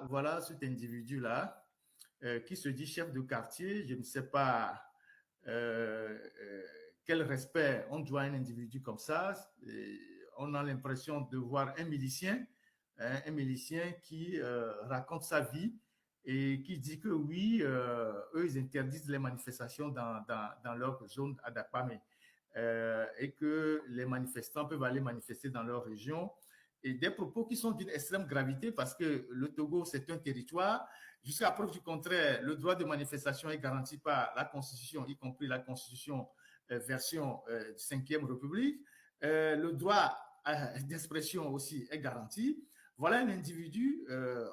voilà cet individu-là qui se dit chef de quartier. Je ne sais pas quel respect on doit à un individu comme ça. Et on a l'impression de voir un milicien qui raconte sa vie et qui dit que oui, eux, ils interdisent les manifestations dans leur zone à Dakpamé et que les manifestants peuvent aller manifester dans leur région. Et des propos qui sont d'une extrême gravité parce que le Togo, c'est un territoire. Jusqu'à preuve du contraire, le droit de manifestation est garanti par la Constitution, y compris la Constitution version 5e République. Le droit d'expression aussi est garanti. Voilà un individu,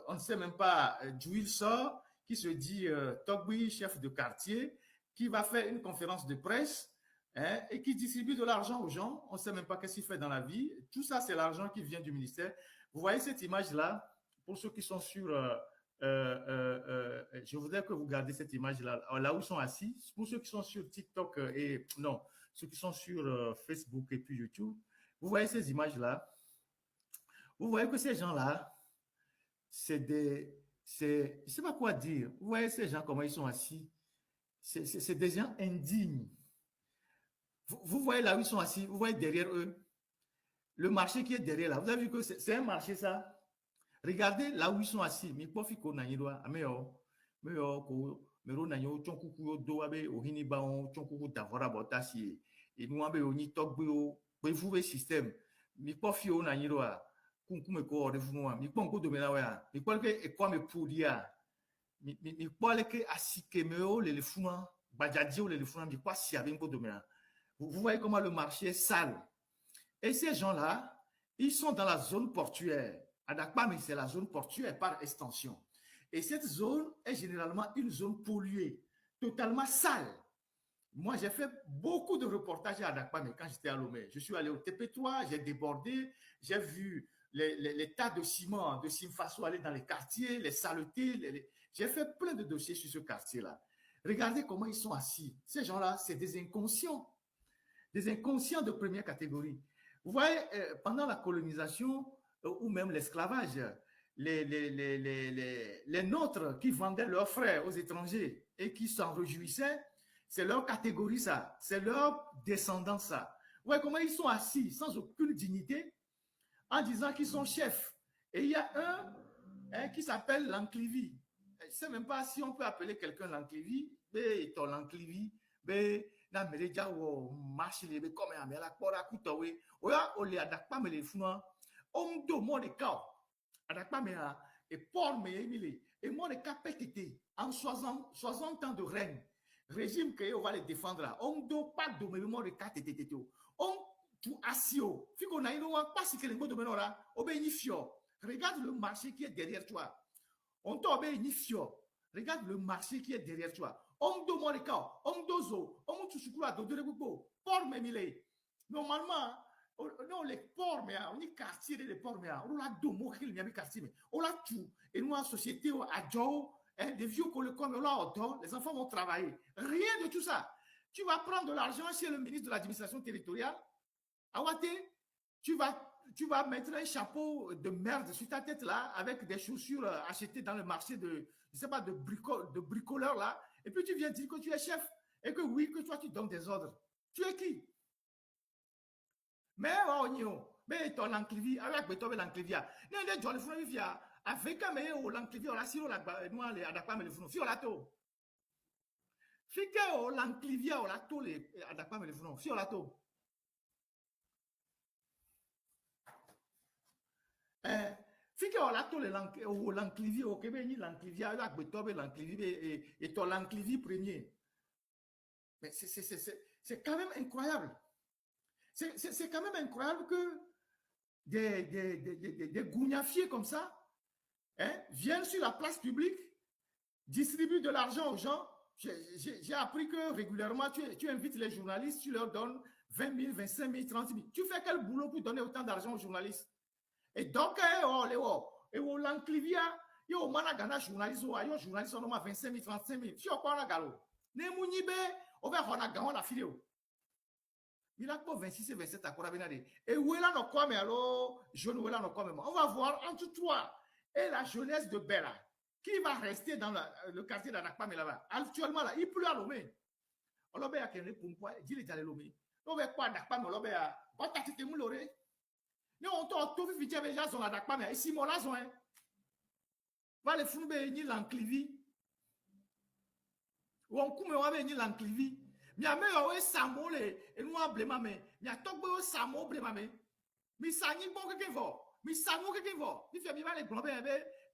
on ne sait même pas d'où il sort, qui se dit Togbi, chef de quartier, qui va faire une conférence de presse et qui distribue de l'argent aux gens. On ne sait même pas qu'est-ce qu'il fait dans la vie. Tout ça, c'est l'argent qui vient du ministère. Vous voyez cette image-là, pour ceux qui sont sur... je voudrais que vous gardiez cette image-là, là où ils sont assis. Pour ceux qui sont sur TikTok et... Non, ceux qui sont sur Facebook et puis YouTube, vous voyez ces images-là. Vous voyez que ces gens-là, c'est des... je ne sais pas quoi dire. Vous voyez ces gens, comment ils sont assis. C'est des gens indignes. Vous voyez là où ils sont assis, vous voyez derrière eux, le marché qui est derrière là. Vous avez vu que c'est un marché ça. Regardez là où ils sont assis. Mais pour faire qu'on a et nous avons un système. Mais pour faire qu'on a kunkume ko ore funwa mi kpon ko do mena wa mi kwa ke e kwa me pudia mi kwa le ke asike meo le funwa bajadio le funwa mi kwa si avec ko do mena. Vous voyez comment le marché est sale. Et ces gens-là, ils sont dans la zone portuaire. À Dakpamé, c'est la zone portuaire par extension. Et cette zone est généralement une zone polluée, totalement sale. Moi, j'ai fait beaucoup de reportages à Dakpamé quand j'étais à Lomé. Je suis allé au TP3, j'ai débordé, j'ai vu les tas de ciment, de Simfaso aller dans les quartiers, les saletés. J'ai fait plein de dossiers sur ce quartier-là. Regardez comment ils sont assis. Ces gens-là, c'est des inconscients de première catégorie. Vous voyez, pendant la colonisation ou même l'esclavage, les nôtres qui vendaient leurs frères aux étrangers et qui s'en réjouissaient, c'est leur catégorie ça, c'est leur descendance ça. Vous voyez comment ils sont assis sans aucune dignité en disant qu'ils sont chefs. Et il y a un qui s'appelle l'Anclivi. Je ne sais même pas si on peut appeler quelqu'un l'Anclivi, mais ton l'Anclivi, mais na mereja wo marche les comme à la pora kutowe oya ole adakpa me le funa ondo mo de ka adakpa me et Paul me emile et moi le capété en 60 ans de règne régime que on va les défendre là ondo pas de me mo de katété on tout asio fiko na ino pas si que le mot là obénifio regarde le marché qui est derrière toi on t'obénifio regarde le marché qui est derrière toi. Omdo Morika, Omdozo, Omutusukula, Dodorebo, Port Memile. Normalement, non, les ports, mais on est quartier des ports, mais on a deux mots qui sont quartier, mais on a tout. Et nous, en société, à Joe, des vieux collègues comme là, les enfants vont travailler. Rien de tout ça. Tu vas prendre de l'argent chez le ministre de l'administration territoriale. Awate, tu vas mettre un chapeau de merde sur ta tête là, avec des chaussures achetées dans le marché de, je sais pas, de bricoleurs là. Et puis tu viens dire que tu es chef et que oui, que toi tu donnes des ordres. Tu es qui? Mais mais ton l'enclivi, avec Beethoven l'enclivia. Ne ne John Flavia, avec un meilleur l'enclivia, la siro la moi les adapta me le font. Fiolato. Fike l'enclivia ou la to les adapta me le font. Fiolato. Fike la to l'enclivi au Québec ni l'enclivia avec Beethoven l'enclivi et ton l'enclivi premier. Mais c'est quand même incroyable. C'est quand même incroyable que des gougnafiers comme ça viennent sur la place publique, distribuent de l'argent aux gens. J'ai appris que régulièrement, tu invites les journalistes, tu leur donnes 20 000, 25 000, 30 000. Tu fais quel boulot pour donner autant d'argent aux journalistes? Et donc, l'enclivia, il y a un journaliste, il journaliste, on a 25 000, 35 000. Si on parle à Galo, on va avoir la file. Il a pas 26 et 27 à Korabenade. Et où est là nos quoi, mais alors, je ne vois là nos quoi, mais on va voir entre toi et la jeunesse de Bela, qui va rester dans le quartier d'Anakpame là-bas. Actuellement, là, il pleut à Lomé. On l'a bien qu'elle pourquoi il est allé Lomé. On va quoi Anakpame, on l'a bien. On t'a dit que vous l'aurez. Nous, on t'a tout fait vite avec Jason Anakpame. Et si mon là, on va les foutre ni l'enclivi. Ou on coupe, on va ni l'enclivi. Mais à même, on va s'amoler. Et nous, on va blâmer. Mais à tout, on va s'amoler. Mais ça n'y est bon quelqu'un va. Mais ça n'y est quelqu'un va. Il fait bien les globes.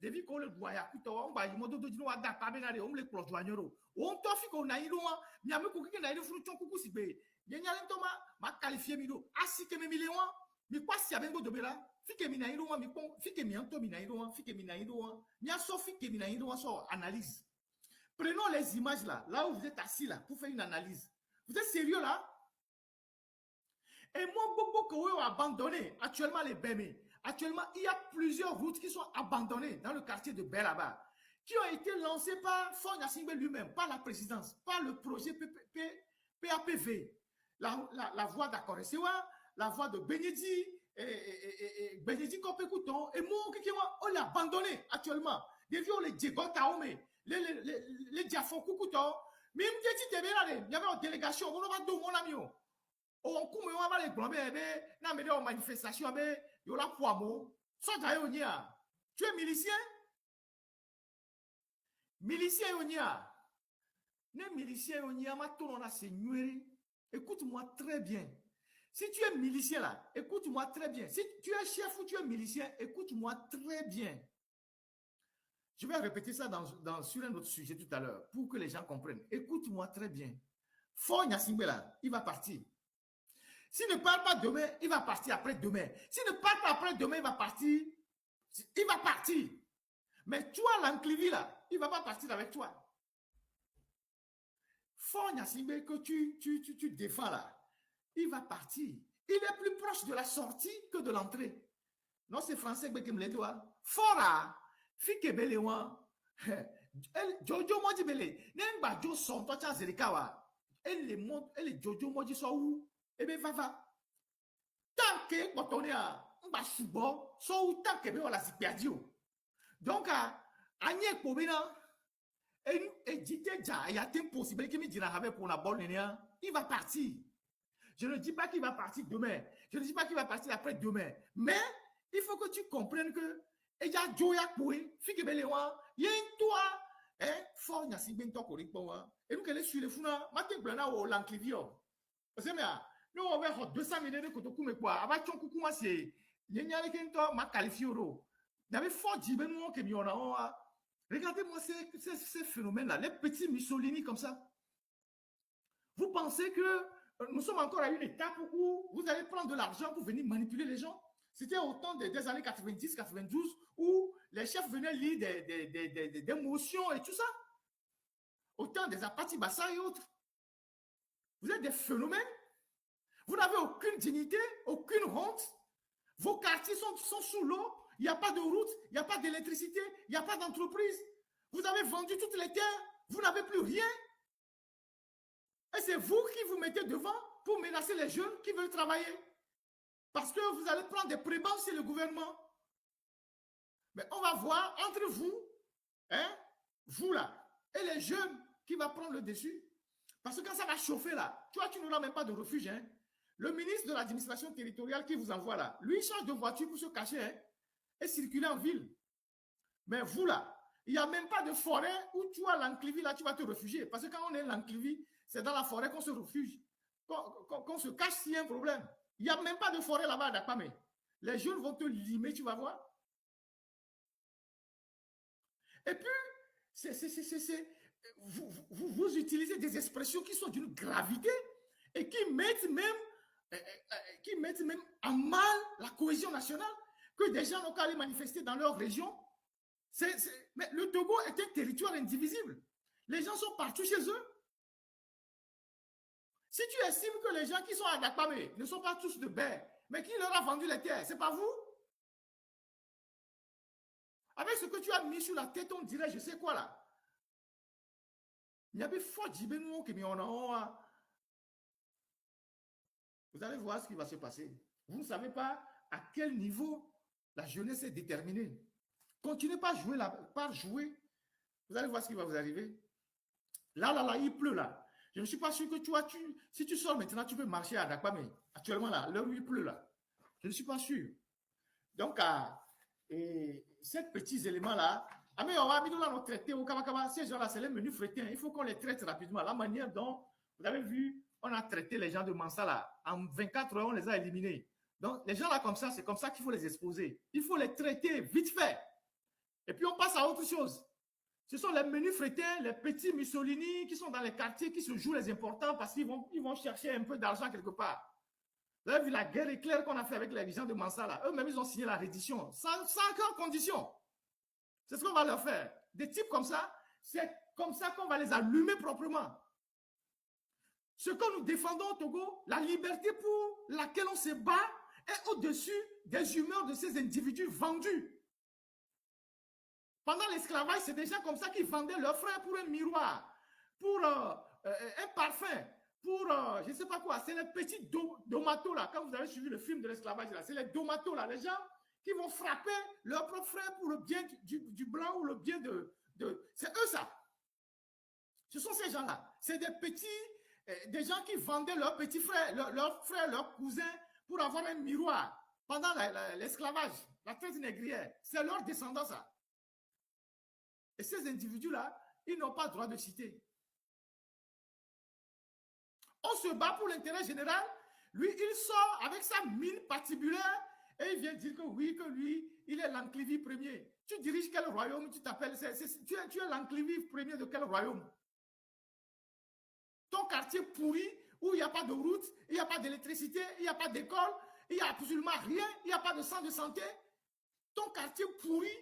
Depuis qu'on le voit, on va y monter de nous à Dakar, on les cloche douaniero. On t'a fait qu'on a eu loin, mais à me couper qu'on a eu fruit, coucou si bé. Il y a un thomas, m'a qualifié Milo. Ah si que mes millions, mais quoi si y a bien de là? Fike mina ido, mais bon, fike mi anto mina ido, fike mina ido, mia so fike mina ido, so analyse. Prenons les images là, là où vous êtes assis là, pour faire une analyse. Vous êtes sérieux là? Et moi, beaucoup ont abandonné actuellement les Bémé. Actuellement, il y a plusieurs routes qui sont abandonnées dans le quartier de Belaba, qui ont été lancées par Fon Yassimbe lui-même, par la présidence, par le projet PAPV, la voie d'Akoresewa, la voie de Benedi, et Benedi Kopekouton, et moi, on l'a abandonné actuellement. Des vieux, les Djegota, les Diafokouton, mais il y avait une délégation, on va donner mon ami. On coupe, on va les blâmer, on va une manifestation, il y aura quoi, bon? Tu es milicien? Milicien, Onia. Ne milicien, Onia, ma tourne à seigneurie. Écoute-moi très bien. Si tu es milicien là, écoute-moi très bien. Si tu es chef ou tu es milicien, écoute-moi très bien. Je vais répéter ça sur un autre sujet tout à l'heure pour que les gens comprennent. Écoute-moi très bien. Fort Nyassimbe là, il va partir. S'il ne part pas demain, il va partir après-demain. S'il ne part pas après-demain, il va partir. Il va partir. Mais toi, l'enclivi là, il ne va pas partir avec toi. Fort Nyassimbe que tu défends là, il va partir. Il est plus proche de la sortie que de l'entrée. Non, c'est français que me le doit. Fort là, fike belewa. Jojo moji bele. Nemba jo son to cha zerikawa. Elle Jojo moji so où? Eh bien, va. Tant que botone a mba subo, so où tant que be wala si perdio. Donc anye kobina et dite ja, il y a une possibilité que me dira avec pour la bonne il va partir. Je ne dis pas qu'il va partir demain. Je ne dis pas qu'il va partir après-demain. Mais il faut que tu comprennes que il y a Joya Koué, Fike Belewa, il y a un toit, fort n'y a si bien toko rikboa. Et nous, qu'elle est sur les founa, matin blana ou l'enclivio. Parce que, nous, on va 200 millions de kotoku, mais quoi, avant ton coucou, moi, c'est, il y a un toit, ma qualifié euro. Il y avait fort d'Ibenou, que m'y en a. Regardez-moi ces phénomènes-là, les petits Mussolini comme ça. Vous pensez que nous sommes encore à une étape où vous allez prendre de l'argent pour venir manipuler les gens? C'était au temps des années 90-92 où les chefs venaient lire des motions et tout ça. Au temps des Apati Bassa et autres. Vous êtes des phénomènes. Vous n'avez aucune dignité, aucune honte. Vos quartiers sont sous l'eau. Il n'y a pas de route, il n'y a pas d'électricité, il n'y a pas d'entreprise. Vous avez vendu toutes les terres, vous n'avez plus rien. Et c'est vous qui vous mettez devant pour menacer les jeunes qui veulent travailler. Parce que vous allez prendre des prébences chez le gouvernement. Mais on va voir entre vous, vous là, et les jeunes qui vont prendre le dessus. Parce que quand ça va chauffer là, tu n'auras même pas de refuge. Le ministre de l'administration territoriale qui vous envoie là, lui, il change de voiture pour se cacher et circuler en ville. Mais vous là, il n'y a même pas de forêt où tu as l'enclivi là, tu vas te réfugier. Parce que quand on est l'enclivi, c'est dans la forêt qu'on se refugie, qu'on se cache s'il y a un problème. Il n'y a même pas de forêt là-bas à Dakpame. Les jeunes vont te limer, tu vas voir. Et puis, vous utilisez des expressions qui sont d'une gravité et qui mettent même en mal la cohésion nationale, que des gens n'ont qu'à aller manifester dans leur région. Mais le Togo est un territoire indivisible. Les gens sont partout chez eux. Si tu estimes que les gens qui sont à Dakpame ne sont pas tous de bain, mais qui leur a vendu les terres, c'est pas vous? Avec ce que tu as mis sur la tête, on dirait je sais quoi là. Il y avait fort d'Ibenou qui m'y en a. Vous allez voir ce qui va se passer. Vous ne savez pas à quel niveau la jeunesse est déterminée. Continuez par jouer, par jouer. Vous allez voir ce qui va vous arriver. Là, il pleut là. Je ne suis pas sûr que si tu sors maintenant, tu peux marcher à Dakar, mais actuellement là, l'heure où il pleut là. Je ne suis pas sûr. Donc, ces petits éléments-là, mais on va nous traiter au Kabakaba. Ces gens-là, c'est les menus fréquents. Il faut qu'on les traite rapidement. La manière dont, vous avez vu, on a traité les gens de Mansala. En 24 heures, on les a éliminés. Donc, les gens là comme ça, c'est comme ça qu'il faut les exposer. Il faut les traiter vite fait. Et puis, on passe à autre chose. Ce sont les menus fréquents, les petits Mussolini qui sont dans les quartiers, qui se jouent les importants parce qu'ils vont chercher un peu d'argent quelque part. Vous avez vu la guerre éclair qu'on a fait avec les gens de Mansala. Eux-mêmes, ils ont signé la reddition. Sans aucune condition. C'est ce qu'on va leur faire. Des types comme ça, c'est comme ça qu'on va les allumer proprement. Ce que nous défendons au Togo, la liberté pour laquelle on se bat, est au-dessus des humeurs de ces individus vendus. Pendant l'esclavage, c'est des gens comme ça qui vendaient leurs frères pour un miroir, pour un parfum, pour je ne sais pas quoi. C'est les petits domatos là. Quand vous avez suivi le film de l'esclavage là, c'est les domatos là, les gens qui vont frapper leurs propres frères pour le bien du blanc ou le bien de c'est eux ça. Ce sont ces gens-là. C'est des petits, des gens qui vendaient leurs petits frères, leurs frères, leurs cousins pour avoir un miroir pendant l'esclavage, la traite négrière. C'est leur descendant ça. Et ces individus-là, ils n'ont pas le droit de citer. On se bat pour l'intérêt général. Lui, il sort avec sa mine patibulaire et il vient dire que oui, que lui, il est l'enclivi premier. Tu diriges quel royaume? Tu t'appelles, tu es l'enclivi premier de quel royaume? Ton quartier pourri, où il n'y a pas de route, il n'y a pas d'électricité, il n'y a pas d'école, il n'y a absolument rien, il n'y a pas de centre de santé. Ton quartier pourri,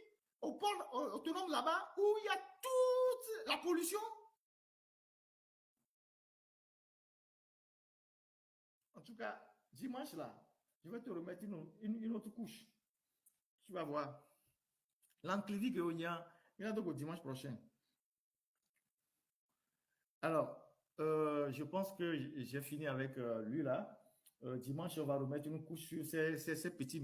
au pôle autonome là-bas, où il y a toute la pollution. En tout cas, dimanche là, je vais te remettre une autre couche. Tu vas voir. L'enclivi Géonien, il y a donc au dimanche prochain. Alors, je pense que j'ai fini avec lui là. Dimanche, on va remettre une couche sur ces petits